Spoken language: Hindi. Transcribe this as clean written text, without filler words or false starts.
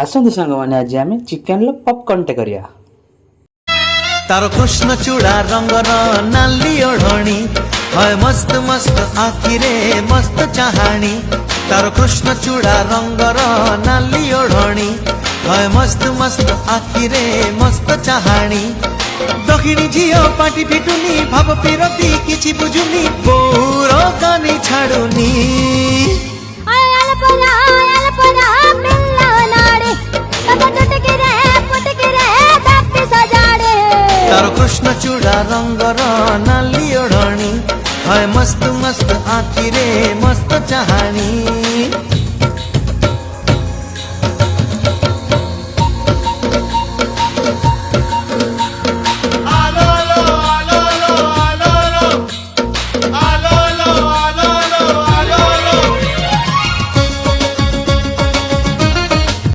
ଆସନ୍ତୁ ସାଙ୍ଗମାନେ ଆଜି ଆମେ ଚିକେନର ପପକର୍ଣ୍ଣଟେ କରିବା। तारो कृष्ण चूड़ा रंगर नाली ओढ़णी है मस्त मस्त आखिरे मस्त चाहाणी। तारो कृष्ण चूड़ा रंगर नाली ओढ़णी है मस्त मस्त आखिरे मस्त चाहाणी। दक्षिणी झियो पाटी फिटुनी भाव पिरती किछि बुझुनी बोर कानी छाडुनी। तारो कृष्ण चूड़ा रंगर नाली ओढ़णी है मस्त मस्त आखिरे मस्त चाहाणी।